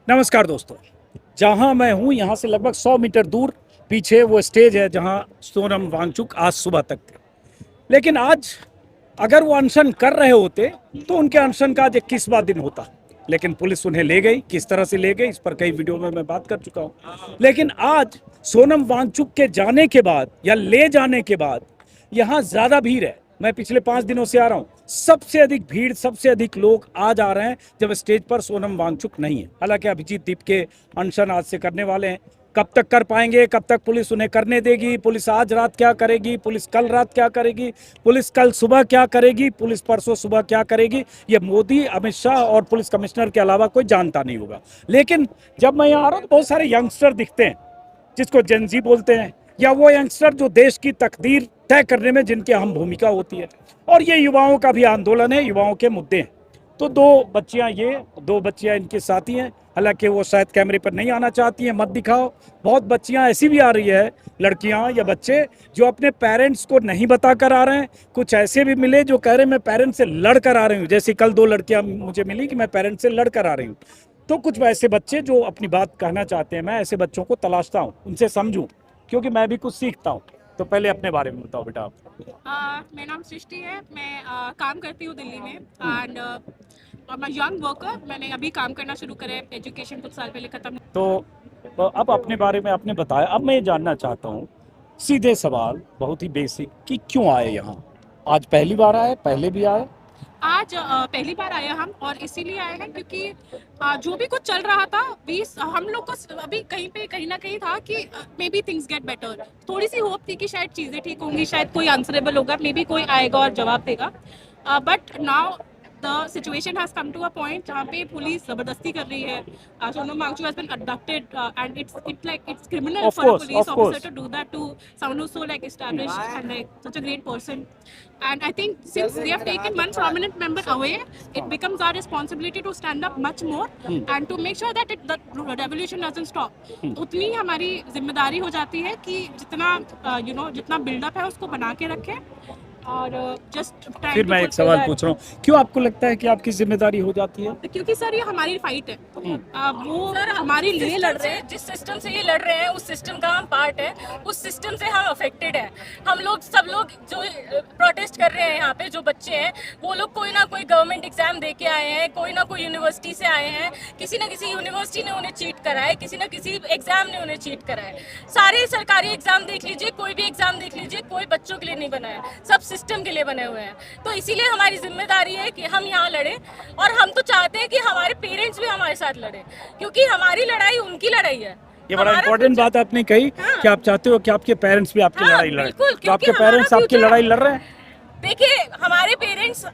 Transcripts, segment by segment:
नमस्कार दोस्तों, जहां मैं हूं यहां से लगभग 100 मीटर दूर पीछे वो स्टेज है जहां सोनम वांगचुक आज सुबह तक थे। लेकिन आज अगर वो अनशन कर रहे होते तो उनके अनशन का आज 21वां दिन होता। लेकिन पुलिस उन्हें ले गई, किस तरह से ले गई इस पर कई वीडियो में मैं बात कर चुका हूं। लेकिन आज सोनम वांगचुक के जाने के बाद या ले जाने के बाद यहाँ ज्यादा भीड़ है। मैं पिछले 5 दिनों से आ रहा हूँ, सबसे अधिक भीड़, सबसे अधिक लोग आज आ रहे हैं जब स्टेज पर सोनम वांगचुक नहीं है। हालांकि अभिजीत दीप के अनशन आज से करने वाले हैं। कब तक कर पाएंगे, कब तक पुलिस उन्हें करने देगी, पुलिस आज रात क्या करेगी, पुलिस कल रात क्या करेगी, पुलिस कल सुबह क्या करेगी, पुलिस परसों सुबह क्या करेगी, ये मोदी, अमित शाह और पुलिस कमिश्नर के अलावा कोई जानता नहीं होगा। लेकिन जब मैं यहाँ आ रहा हूँ तो बहुत सारे यंगस्टर दिखते हैं जिसको जेनजी बोलते हैं, या वो यंगस्टर जो देश की तकदीर तय करने में जिनकी अहम भूमिका होती है। और ये युवाओं का भी आंदोलन है, युवाओं के मुद्दे हैं। तो दो बच्चियां इनके साथी हैं। हालांकि वो शायद कैमरे पर नहीं आना चाहती हैं, मत दिखाओ। बहुत बच्चियां ऐसी भी आ रही है, लड़कियां या बच्चे जो अपने पेरेंट्स को नहीं बता कर आ रहे हैं। कुछ ऐसे भी मिले जो कह रहे हैं मैं पेरेंट्स से लड़ कर आ रही हूँ, जैसे कल 2 लड़कियां मुझे मिली कि मैं पेरेंट्स से लड़ कर आ रही हूँ। तो कुछ ऐसे बच्चे जो अपनी बात कहना चाहते हैं, मैं ऐसे बच्चों को तलाशता हूँ, उनसे समझूं, क्योंकि मैं भी कुछ सीखता हूँ। तो पहले अपने बारे में बताओ बेटा आप। मेरा नाम सृष्टि है। मैं काम करती हूँ दिल्ली में एंड मैं यंग वर्कर। मैंने अभी काम करना शुरू करा है, एजुकेशन कुछ साल पहले खत्म। तो अब अपने बारे में आपने बताया, अब मैं ये जानना चाहता हूँ, सीधे सवाल, बहुत ही बेसिक, कि क्यों आए यहाँ? आज पहली बार आए, पहले भी आए? आज पहली बार आए हम, और इसीलिए आए हैं क्योंकि जो भी कुछ चल रहा था हम लोग को अभी कहीं ना कहीं था कि may be things get better. थोड़ी सी होप थी कि शायद चीज़ें ठीक होंगी, शायद कोई आंसरेबल होगा, मे बी कोई आएगा और जवाब देगा। But now the situation has come to a point जहाँ पे पुलिस जबरदस्ती कर रही है। Sonam Wangchuck has been abducted and it's criminal Of for a course, police of course. officer to do that to someone who's so like established and like such a great person. And I think since they have taken one prominent member away, it becomes our responsibility to stand up much more and to make sure that the revolution doesn't stop. उतनी ही हमारी जिम्मेदारी हो जाती है कि जितना buildup है उसको बना के रखें। और जस्ट फिर मैं एक सवाल पूछ रहा हूँ, क्यों आपको लगता है कि आपकी जिम्मेदारी हो जाती है? क्योंकि सर ये हमारी फाइट है। वो सर हमारे लिए लड़ रहे हैं, जिस सिस्टम से ये लड़ रहे हैं उस सिस्टम का हम पार्ट है, उस सिस्टम से हम अफेक्टेड है। हम लोग सब लोग जो प्रोटेस्ट कर रहे हैं यहाँ पे, जो बच्चे हैं वो लोग कोई ना कोई गवर्नमेंट एग्जाम दे के आए हैं, कोई ना कोई यूनिवर्सिटी से आए हैं, किसी ना किसी यूनिवर्सिटी ने उन्हें चीट करा है, किसी ना किसी एग्जाम ने उन्हें चीट करा है। सारे सरकारी एग्जाम देख लीजिए, कोई भी एग्जाम देख लीजिए, कोई बच्चों के लिए नहीं बना है, सब सिस्टम के लिए बने हुए हैं। तो इसीलिए हमारी जिम्मेदारी है कि हम यहाँ लड़े, और हम तो चाहते हैं कि हमारे पेरेंट्स भी हमारे साथ लड़े, क्योंकि हमारी लड़ाई उनकी लड़ाई है। ये बड़ा इंपॉर्टेंट बात आपने कही। हाँ। कि आप चाहते हो कि आपके पेरेंट्स भी आपकी लड़ाई लड़े। तो आपके पेरेंट्स आपकी लड़ाई लड़ रहे हैं? देखिए, हमारे पेरेंट्स,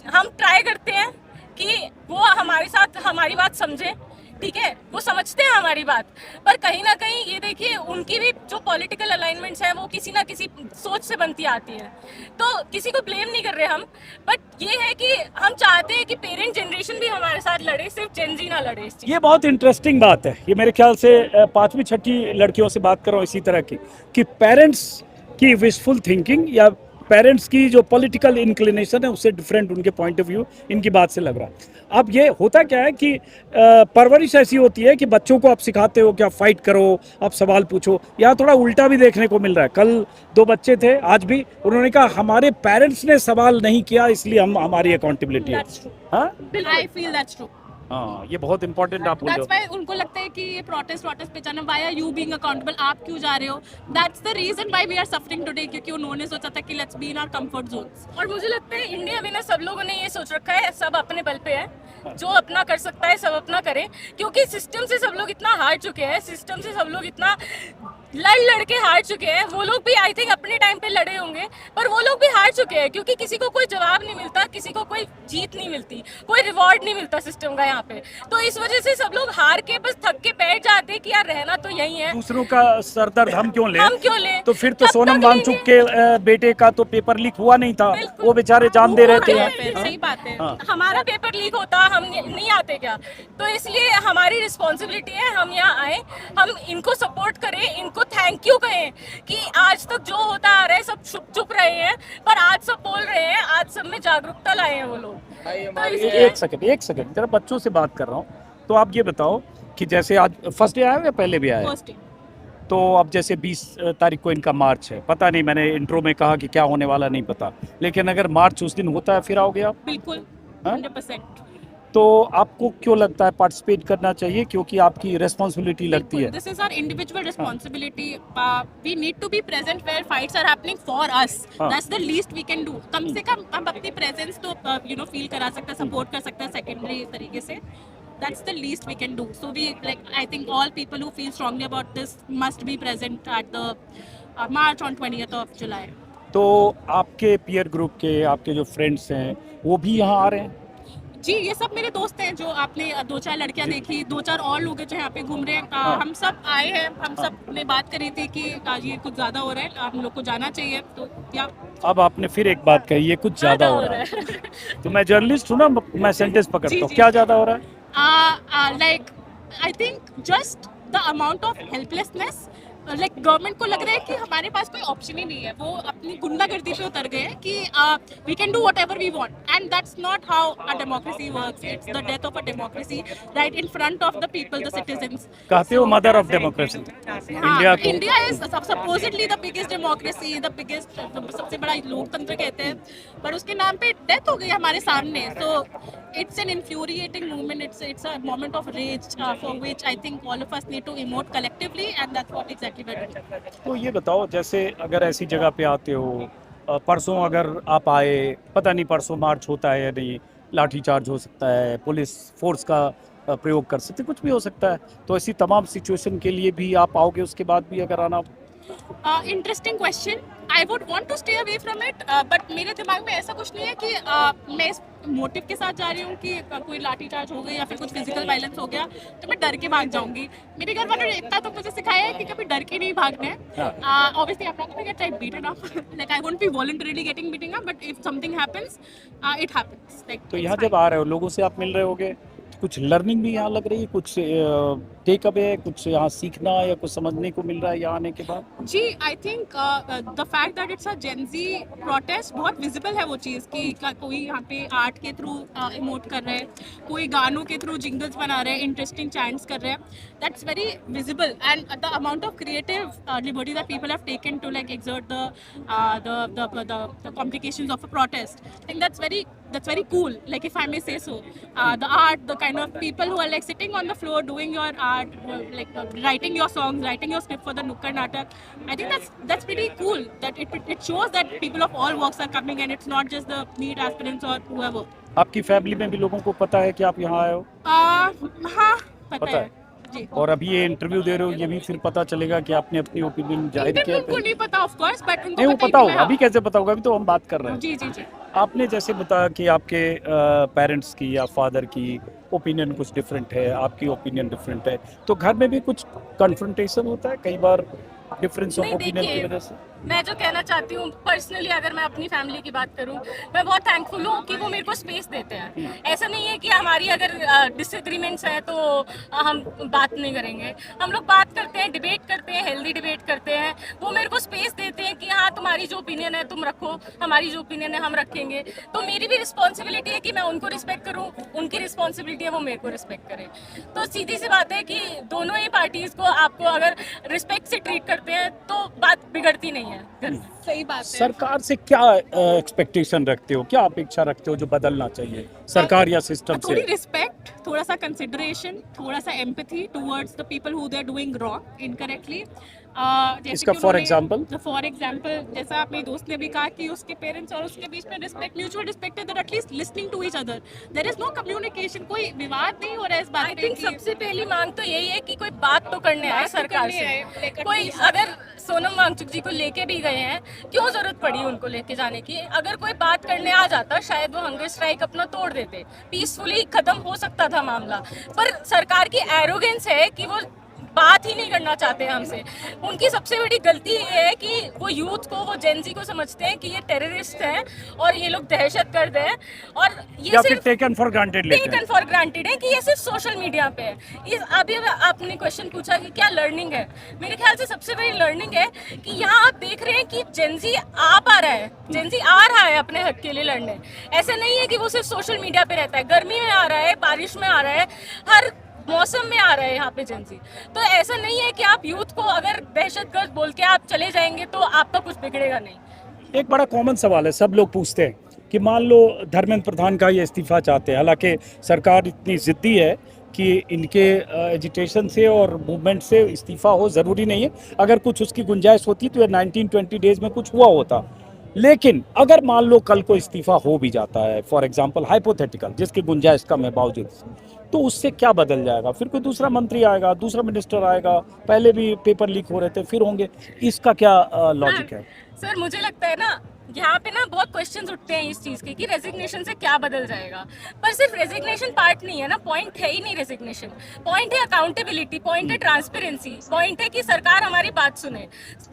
हम ट्राई करते हैं कि वो हमारे साथ हमारी बात समझे, ठीक है, वो समझते हैं हमारी बात, पर कहीं ना कहीं ये देखिए उनकी भी जो पॉलिटिकल अलाइनमेंट्स हैं वो किसी ना किसी सोच से बनती आती है। तो किसी को ब्लेम नहीं कर रहे हम, बट ये है कि हम चाहते हैं कि पेरेंट जनरेशन भी हमारे साथ लड़े, सिर्फ जेनजी ना लड़े। इस चीज़ ये बहुत इंटरेस्टिंग बात है। ये मेरे ख्याल से 5वीं 6ठी लड़कियों से बात कर रहा हूँ इसी तरह की, कि पेरेंट्स की विशफुल थिंकिंग या पेरेंट्स की जो पॉलिटिकल इंक्लिनेशन है उससे डिफरेंट उनके पॉइंट ऑफ व्यू इनकी बात से लग रहा है। अब ये होता क्या है कि परवरिश ऐसी होती है कि बच्चों को आप सिखाते हो कि आप फाइट करो, आप सवाल पूछो। यहाँ थोड़ा उल्टा भी देखने को मिल रहा है। कल 2 बच्चे थे, आज भी उन्होंने कहा हमारे पेरेंट्स ने सवाल नहीं किया इसलिए हमारी अकाउंटेबिलिटी है। हाँ, I feel that's true. हाँ, ये बहुत इंपॉर्टेंट आप बोल रहे That's हो। why उनको लगता है कि ये प्रोटेस्ट पे जाना, why are you being accountable, आप क्यों जा रहे हो? That's the reason why we are suffering today, क्योंकि उन्होंने सोचा था कि let's be in our comfort zones. और मुझे लगता है इंडिया में ना सब लोगों ने ये सोच रखा है, सब अपने बल पे है, जो अपना कर सकता है सब अपना करे, क्योंकि सिस्टम से सब लोग इतना हार चुके हैं, सिस्टम से सब लोग इतना लड़ के हार चुके हैं। वो लोग भी आई थिंक अपने टाइम पे लड़े होंगे, पर वो लोग भी हार चुके हैं, क्योंकि किसी को कोई जवाब नहीं मिलता, किसी को कोई जीत नहीं मिलती, कोई रिवॉर्ड नहीं मिलता सिस्टम का यहाँ पे। तो इस वजह से सब लोग हार के बस थक के बैठ जाते हैं कि यार रहना तो यही है, दूसरों का सरदर्द हम क्यों लें? हम क्यों लें? तो फिर तो कब सोनम तक वांगचुक लेंगे? के बेटे का तो पेपर लीक हुआ नहीं था, वो बेचारे जान दे रहे थे। सही बात है। हाँ। हमारा पेपर लीक होता हम नहीं आते क्या? तो इसलिए हमारी रिस्पॉन्सिबिलिटी है हम यहाँ आए, हम इनको सपोर्ट करें, इनको थैंक यू कहें कि आज तक जो होता आ रहा है सब चुप रहे हैं, पर आज सब बोल रहे हैं, आज सब में जागरूकता लाए हैं वो लोग। तो इसलिए एक सेकंड जरा बच्चों से बात कर रहा हूँ। तो आप ये बताओ कि जैसे आज फर्स्ट डे आया या पहले भी आया? First day. तो अब जैसे 20 तारीख को इनका मार्च है, पता नहीं, मैंने इंट्रो में कहा कि क्या होने वाला नहीं पता, लेकिन अगर मार्च उस दिन होता है फिर आओगे आप? बिल्कुल हाँ? 100%। तो आपको क्यों लगता है पार्टिसिपेट करना चाहिए, क्योंकि आपकी रिस्पॉन्सिबिलिटी लगती है? This is our individual responsibility. We need to be present where fights are happening for us. हाँ. That's the least we can do. कम से कम हम अपनी presence तो feel करा सकते हैं, support कर सकते हैं secondary तरीके से. That's the least we can do. So I think all people who feel strongly about this must be present at the march on 20th of July. तो आपके पीयर ग्रुप के, आपके जो फ्रेंड्स हैं वो भी यहाँ आ रहे हैं? जी, ये सब मेरे दोस्त हैं जो आपने 2-4 लड़कियां देखी, 2-4 और लोग हैं जो यहाँ पे घूम रहे हैं। हाँ। हम सब आए हैं, हम सब ने बात करी थी कि आज ये कुछ ज्यादा हो रहा है, हम लोग को जाना चाहिए। तो या अब आपने फिर एक बात कही, ये कुछ ज्यादा हो रहा है। तो मैं जर्नलिस्ट हूँ ना, मैं सेंटेंस पकड़ता जी, हूँ, जी। क्या ज्यादा हो रहा है? like I think just the amount of helplessness, like government को लग रहा है कि हमारे पास कोई ऑप्शन ही नहीं है, वो अपनी गुंडागर्दी पे उतर गए हैं कि we can do whatever we want, and that's not how a democracy works. It's the death of a democracy right in front of the people, the citizens. कहते हो मदर ऑफ डेमोक्रेसी इंडिया को? India is supposedly the biggest democracy, the biggest, सबसे बड़ा लोकतंत्र कहते हैं, पर उसके नाम पे डेथ हो गई हमारे सामने. So it's an infuriating moment. It's a moment of rage for which I think all of us need to emote collectively, and that's what exactly we're doing. तो ये बताओ, जैसे अगर ऐसी जगह पे आते हो, परसों अगर आप आए, पता नहीं परसों मार्च होता है या नहीं, लाठीचार्ज हो सकता है, पुलिस फोर्स का प्रयोग कर सकते, कुछ भी हो सकता है, तो ऐसी तमाम सिचुएशन के लिए भी आप आओगे उसके बाद भी अगर आना? Interesting question. I would want to stay away from it, but मेरे दिमाग में ऐसा कुछ नहीं है कि मैं इस मोटिव के साथ जा रही हूँ कि कोई लाठीचार्ज हो गई या फिर कुछ फिजिकल वायलेंस हो गया तो मैं डर के भाग जाऊंगी. मेरे घर वालों ने इतना तो मुझे सिखाया है कि कभी डर के नहीं भागना है. Obviously I'm not going to get like beaten up. Like I won't be voluntarily getting beaten up, but if something happens, it happens. Like तो यहाँ जब आ रहे हो, लोगों से आप मिल रहे होगे, कुछ लर्निंग भी यहाँ लग रही है, कुछ टेक अवे है, कुछ यहाँ सीखना या कुछ समझने को मिल रहा है यहाँ आने के बाद? जी, I think the fact that it's a Gen Z protest, बहुत विजिबल है वो चीज़ कि कोई यहाँ पे आर्ट के थ्रू इमोट कर रहे हैं, कोई गानों के थ्रू जिंगल्स बना रहे हैं, इंटरेस्टिंग चैंट्स कर रहे हैं. That's very visible, and the amount of creative liberty that people have taken to like exert the complications of a protest. I think that's very cool, like if I may say so. The art, the kind of people who are like sitting on the floor doing your art, writing your songs, writing your script for the Nukkad Natak. I think that's pretty cool. That it shows that people of all walks are coming, and it's not just the NEET aspirants or whoever. आपकी family में भी लोगों को पता है कि आप यहाँ आए हो? हाँ, पता है जी. और अभी ये इंटरव्यू दे रहे हो, ये भी फिर पता चलेगा कि आपने अपनी ओपिनियन जाहिर किया? उनको नहीं पता ऑफ कोर्स, बट उनको नहीं, वो पता ही पता कि होगा, मैं- अभी कैसे पता होगा, अभी तो हम बात कर रहे हैं. जी जी जी. आपने जैसे बताया कि आपके पेरेंट्स की या फादर की ओपिनियन कुछ डिफरेंट है, आपकी ओपिनियन डिफरेंट है, तो घर में भी कुछ कन्फ्रंटेशन होता है कई बार डिफरेंस ऑफ नहीं, ओपिनियन की देखिए, वजह से? मैं जो कहना चाहती हूँ पर्सनली, अगर मैं अपनी फैमिली की बात करूँ, मैं बहुत थैंकफुल हूँ कि वो मेरे को स्पेस देते हैं. ऐसा नहीं है कि हमारी अगर डिसएग्रीमेंट्स है तो हम बात नहीं करेंगे. हम लोग बात करते हैं, डिबेट करते हैं, हेल्दी डिबेट करते हैं. वो मेरे को स्पेस देते हैं कि हाँ, तुम्हारी जो ओपिनियन है तुम रखो, हमारी जो ओपिनियन है हम रखेंगे. तो मेरी भी रिस्पॉन्सिबिलिटी है कि मैं उनको रिस्पेक्ट करूँ, उनकी रिस्पॉन्सिबिलिटी है वो मेरे को रिस्पेक्ट करें. तो सीधी सी बात है कि दोनों ही पार्टीज को आपको अगर रिस्पेक्ट से ट्रीट करते हैं तो बात बिगड़ती नहीं है. सही बात है. सरकार से क्या एक्सपेक्टेशन रखते हो, क्या अपेक्षा रखते हो जो बदलना चाहिए सरकार या सिस्टम थोड़ी से? रिस्पेक्ट, थोड़ा सा कंसिडरेशन, थोड़ा सा empathy towards the people who they are doing wrong incorrectly. इसका फॉर एग्जांपल? फॉर एग्जांपल जैसा अपने दोस्त ने भी कहा कि उसके पेरेंट्स और उसके बीच में रिस्पेक्ट, म्यूचुअल रिस्पेक्ट है, that at least listening to each other. There is no communication, कोई विवाद नहीं हो रहा है इस बात आई पे थिंक कि- सबसे पहली मांग तो यही है कि कोई बात तो करने आए बात तो सरकार करने से. आए, like at कोई least- अगर सोनम वांगचुक जी को लेके भी गए हैं, क्यों जरूरत पड़ी उनको लेके जाने की? अगर कोई बात करने आ जाता शायद वो हंगर स्ट्राइक अपना तोड़ देते, पीसफुली खत्म हो सकता था मामला. पर सरकार की एरोगेंस है कि वो बात ही नहीं करना चाहते हमसे. उनकी सबसे बड़ी गलती ये है कि वो यूथ को, वो जेनजी को समझते हैं कि ये टेररिस्ट हैं और ये लोग दहशतगर्द हैं, और ये या फिर सिर्फ टेकन फॉर ग्रांटेड लेते हैं? टेकन फॉर ग्रांटेड है कि ये सिर्फ सोशल मीडिया पे है. ये अभी आपने क्वेश्चन पूछा कि क्या लर्निंग है. मेरे ख्याल से सबसे बड़ी लर्निंग है कि यहाँ आप देख रहे हैं कि जेनजी आ पा रहा है, जेनजी आ रहा है अपने हक के लिए लड़ने. ऐसा नहीं है कि वो सिर्फ सोशल मीडिया पे रहता है. गर्मी में आ रहा है, बारिश में आ रहा है, हर मौसम में आ रहा है यहाँ पे जेंजी। तो ऐसा नहीं है कि आप यूथ को अगर दहशतगर्द बोल के आप चले जाएंगे तो आपका कुछ बिगड़ेगा नहीं। एक बड़ा कॉमन सवाल है, सब लोग पूछते हैं कि मान लो धर्मेंद्र प्रधान का ये इस्तीफा चाहते हैं, हालांकि सरकार इतनी जिद्दी है कि इनके एजिटेशन से और मूवमेंट से इस्तीफा हो ज़रूरी नहीं है, अगर कुछ उसकी गुंजाइश होती तो ये 19-20 डेज में कुछ हुआ होता। लेकिन अगर मान लो कल को इस्तीफा हो भी जाता है, फॉर एग्जांपल हाइपोथेटिकल, जिसकी गुंजाइश कम है बावजूद, तो उससे क्या बदल जाएगा? फिर कोई दूसरा मंत्री आएगा, दूसरा मिनिस्टर आएगा, पहले भी पेपर लीक हो रहे थे, फिर होंगे, इसका क्या लॉजिक है? सर मुझे लगता है ना यहाँ पे ना बहुत क्वेश्चंस उठते हैं इस चीज़ के कि रेजिग्नेशन से क्या बदल जाएगा, पर सिर्फ रेजिग्नेशन पार्ट नहीं है ना, पॉइंट है ही नहीं रेजिग्नेशन। पॉइंट है अकाउंटेबिलिटी, पॉइंट है ट्रांसपेरेंसी, पॉइंट है कि सरकार हमारी बात सुने,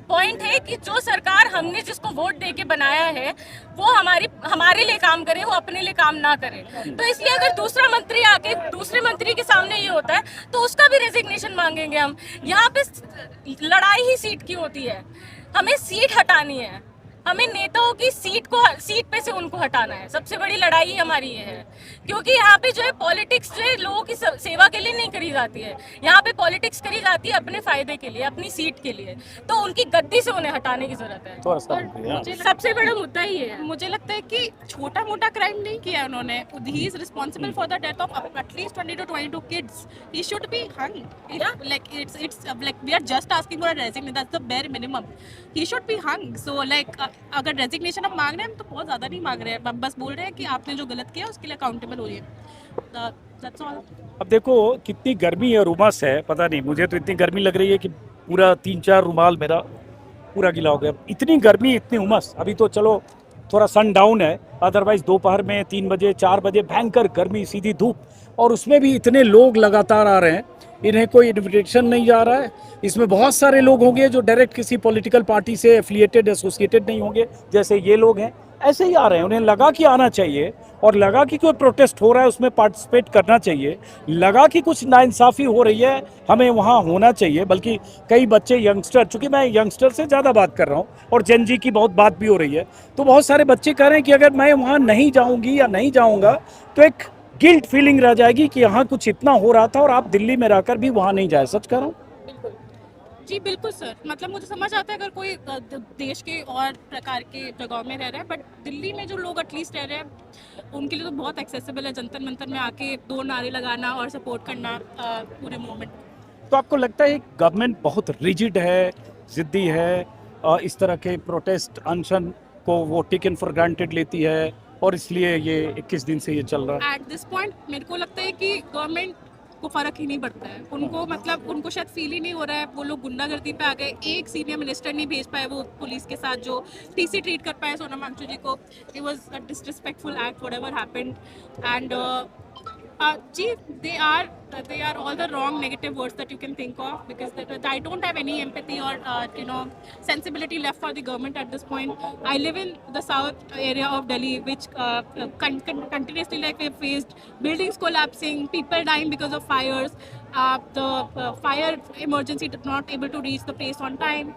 पॉइंट है कि जो सरकार हमने जिसको वोट दे के बनाया है वो हमारे लिए काम करे, वो अपने लिए काम ना करे। तो इसलिए अगर दूसरा मंत्री आके दूसरे मंत्री के सामने ये होता है तो उसका भी रेजिग्नेशन मांगेंगे हम। यहाँ पे लड़ाई ही सीट की होती है, हमें सीट हटानी है, हमें नेताओं की सीट पे से उनको हटाना है। सबसे बड़ी लड़ाई हमारी ये है, क्योंकि यहाँ पे जो है पॉलिटिक्स जो है लोगों की सेवा के लिए नहीं करी जाती है, यहाँ पे पॉलिटिक्स करी जाती है अपने फायदे के लिए, अपनी सीट के लिए। तो उनकी गद्दी से उन्हें हटाने की जरूरत है। मुझे सबसे बड़ा मुद्दा ही है। मुझे लगता है कि छोटा मोटा क्राइम नहीं किया उन्होंने। He is responsible for the death of at least 20 to 22 kids. He should be hung. Like it's like we are just asking for a resignation. That's the bare minimum. He should be hung. So like अगर resignation हम मांग रहे हैं हम तो बहुत ज़्यादा नहीं मांग रहे हैं, हम बस बोल रहे हैं कि आपने जो गलत किया उसके लिए अकाउंटेबल हो रही है। That's all. अब देखो कितनी गर्मी और उमस है, पता नहीं, मुझे तो इतनी गर्मी लग रही है कि पूरा 3-4 रुमाल मेरा पूरा गीला हो गया। इतनी गर्मी, इतनी उमस। अभी तो चलो थोड़ा सन डाउन है, अदरवाइज दोपहर में 3 बजे 4 बजे भयंकर गर्मी, सीधी धूप, और उसमें भी इतने लोग लगातार आ रहे हैं, इन्हें कोई इन्विटेशन नहीं जा रहा है। इसमें बहुत सारे लोग होंगे जो डायरेक्ट किसी पॉलिटिकल पार्टी से एफिलिएटेड एसोसिएटेड नहीं होंगे, जैसे ये लोग हैं, ऐसे ही आ रहे हैं। उन्हें लगा कि आना चाहिए और लगा कि कोई प्रोटेस्ट हो रहा है उसमें पार्टिसिपेट करना चाहिए, लगा कि कुछ नाइंसाफ़ी हो रही है हमें वहाँ होना चाहिए। बल्कि कई बच्चे यंगस्टर, चूँकि मैं यंगस्टर से ज़्यादा बात कर रहा हूँ और जेन जी की बहुत बात भी हो रही है, तो बहुत सारे बच्चे कह रहे हैं कि अगर मैं वहाँ नहीं जाऊँगी या नहीं जाऊँगा तो एक गिल्ट फीलिंग रह जाएगी कि यहाँ कुछ इतना हो रहा था और आप दिल्ली में रहकर भी वहाँ नहीं जाए। सच कह रहा हूँ? जी बिल्कुल सर, मतलब मुझे समझ आता है अगर कोई देश के और प्रकार के जगहों में रह रहा है, बट दिल्ली में जो लोग एटलीस्ट रह रहे हैं उनके लिए तो बहुत एक्सेसिबल है जंतर मंतर में आके 2 नारे लगाना और सपोर्ट करना पूरे मूवमेंट। तो आपको लगता है गवर्नमेंट बहुत रिजिड है, जिद्दी है, इस तरह के प्रोटेस्ट अनशन को वो टेकन फॉर ग्रांटेड लेती है और इसलिए ये 21 दिन से ये चल रहा है? एट दिस पॉइंट मेरे को लगता है कि गवर्नमेंट को फर्क ही नहीं पड़ता है। उनको मतलब उनको शायद फील ही नहीं हो रहा है, वो लोग गुंडागर्दी पे आ गए। एक सीनियर मिनिस्टर नहीं भेज पाए वो पुलिस के साथ जो टीसी ट्रीट कर पाए सोनम वांगचुक जी को। It was a disrespectful act whatever happened and जी they are all the wrong negative words that you can think of, because I don't have any empathy or sensibility left for the government at this point. I live in the south area of Delhi, which continuously, like, we've faced buildings collapsing, people dying because of fires, the fire emergency not able to reach the place on time.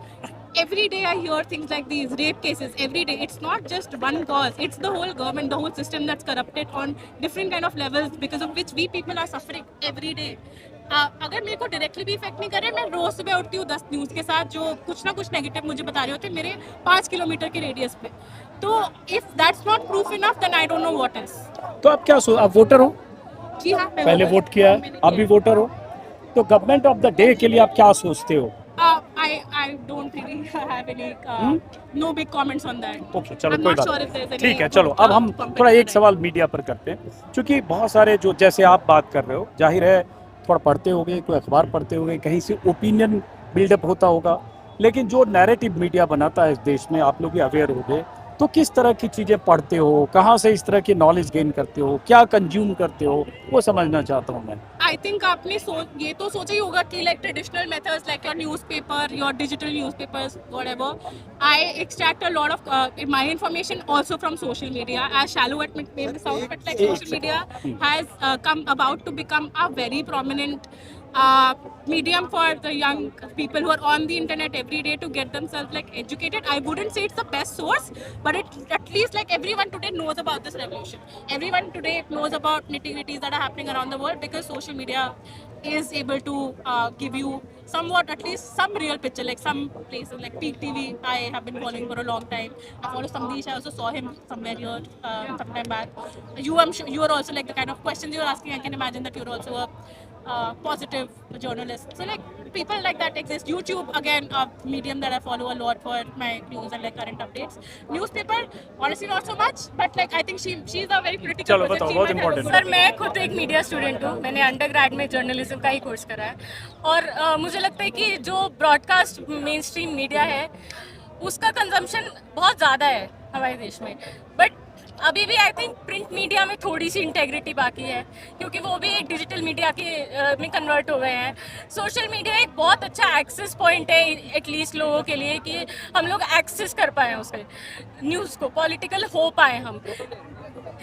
Every day I hear things like these, rape cases every day. It's not just one cause, it's the whole government, the whole system that's corrupted on different kind of levels, because of which we people are suffering every day. अगर मेरे को directly भी effect नहीं करे, मैं रोज सुबह उठती हूँ 10 न्यूज़ के साथ जो कुछ ना कुछ नेगेटिव मुझे बता रहे होते हैं मेरे 5 किलोमीटर के रेडियस पे। तो if that's not proof enough then I don't know what is. तो आप क्या आप वोटर हो? जी हाँ, पहले वोट किया है, आप भी वोटर हो, तो गवर्नमेंट ऑफ द डे के लिए आप क्या सोचते हो? I don't really have any no big comments on that. Okay, चलो I'm कोई not बात sure नहीं। if there's any ठीक है, चलो अब हम थोड़ा एक सवाल मीडिया पर करते हैं, क्योंकि बहुत सारे जो जैसे आप बात कर रहे हो, जाहिर है थोड़ा पढ़ते होगे, कोई अखबार पढ़ते होगे, कहीं से ओपिनियन बिल्डअप होता होगा, लेकिन जो नैरेटिव मीडिया बनाता है इस देश में, आप लोग भी अवेयर होंगे, तो किस तरह की चीज़ें पढ़ते हो, कहाँ से इस तरह की नॉलेज गेन करते हो, क्या कंज्यूम करते हो, वो समझना चाहता हूँ मैं। आई थिंक आपने ये तो सोचा ही होगा कि like traditional methods like your newspaper, your digital newspapers, whatever, I extract a lot of my information also from social media, as shallow at may sound, but like social media has come about to become a very prominent medium for the young people who are on the internet every day to get themselves like educated. I wouldn't say it's the best source, but it at least like everyone today knows about this revolution. Everyone today knows about nitty-gritties that are happening around the world because social media is able to give you somewhat, at least some real picture, like some places like Peak TV I have been following for a long time. I follow Samdesh, I also saw him somewhere here some time back. I'm sure you are also like the kind of questions you're asking, I can imagine that you're also a positive journalist. So like people like that exist. YouTube again, a medium that I follow a lot for my news and like current updates. Newspaper honestly not so much, but like I think she's a very critical चलो person. बताओ, She बहुत might have a important good sir मैं खुद एक media student हूँ, मैंने undergrad में journalism का ही कोर्स करा है और मुझे लगता है कि जो ब्रॉडकास्ट मेन स्ट्रीम मीडिया है उसका कंजम्पशन बहुत ज़्यादा है हमारे देश में, बट अभी भी आई थिंक प्रिंट मीडिया में थोड़ी सी इंटेग्रिटी बाकी है क्योंकि वो भी एक डिजिटल मीडिया के में कन्वर्ट हो गए हैं। सोशल मीडिया एक बहुत अच्छा एक्सेस पॉइंट है एटलीस्ट लोगों के लिए कि हम लोग एक्सेस कर पाए उसे, न्यूज़ को पॉलिटिकल हो पाए हम।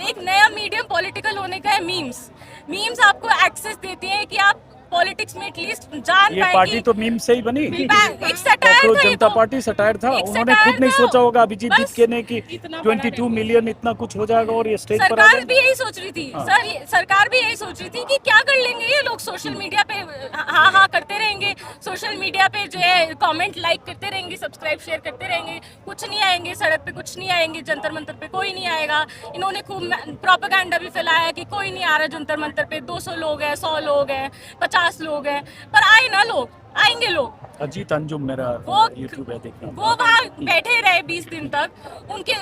एक नया मीडियम पॉलिटिकल होने का है मीम्स आपको एक्सेस देती हैं कि आप पॉलिटिक्स में एटलीस्ट जान ये पाए पार्टी कि तो मीम से ही बनी। एक सटायर तो था ये जनता तो। पार्टी सटायर था, एक उन्होंने सटायर खुद नहीं था। सोचा होगा अभिजीत बस दीपके ने कि इतना बड़ा 22 मिलियन इतना कुछ हो जाएगा और ये स्टेज पर आ सरकार जाएगा। भी यही सोच रही थी हाँ। सर, सरकार भी यही सोच रही थी कि क्या कर लेंगे ये लोग, सोशल मीडिया पे हाँ हाँ करते रहेंगे, सोशल मीडिया पे जो है कमेंट लाइक करते रहेंगे, सब्सक्राइब शेयर करते रहेंगे, कुछ नहीं आएंगे सड़क पे, कुछ नहीं आएंगे जंतर मंतर पे, कोई नहीं आएगा। इन्होंने खूब प्रोपेगेंडा भी फैलाया कि कोई नहीं आ रहा जंतर मंतर पे, 200 लोग हैं, 100 लोग हैं, 50 लोग हैं, पर आए ना लोग, आएंगे लोग। अजीत अंजुम मेरा वो यूट्यूब है, देखना। वो वहाँ बैठे रहे 20 दिन तक,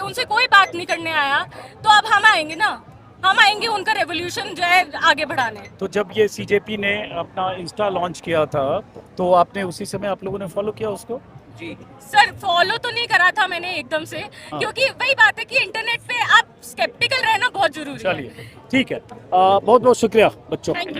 उनसे कोई बात नहीं करने आया, तो अब हम आएंगे ना, हम आएंगे उनका रेवोल्यूशन जो है आगे बढ़ाने। तो जब ये सीजेपी ने अपना इंस्टा लॉन्च किया था तो आपने उसी समय आप लोगों ने फॉलो किया उसको? सर फॉलो तो नहीं करा था मैंने एकदम से, क्योंकि वही बात है कि इंटरनेट पे आप स्केप्टिकल रहना बहुत जरूरी है। चलिए ठीक है, बहुत बहुत शुक्रिया बच्चों। Thank you.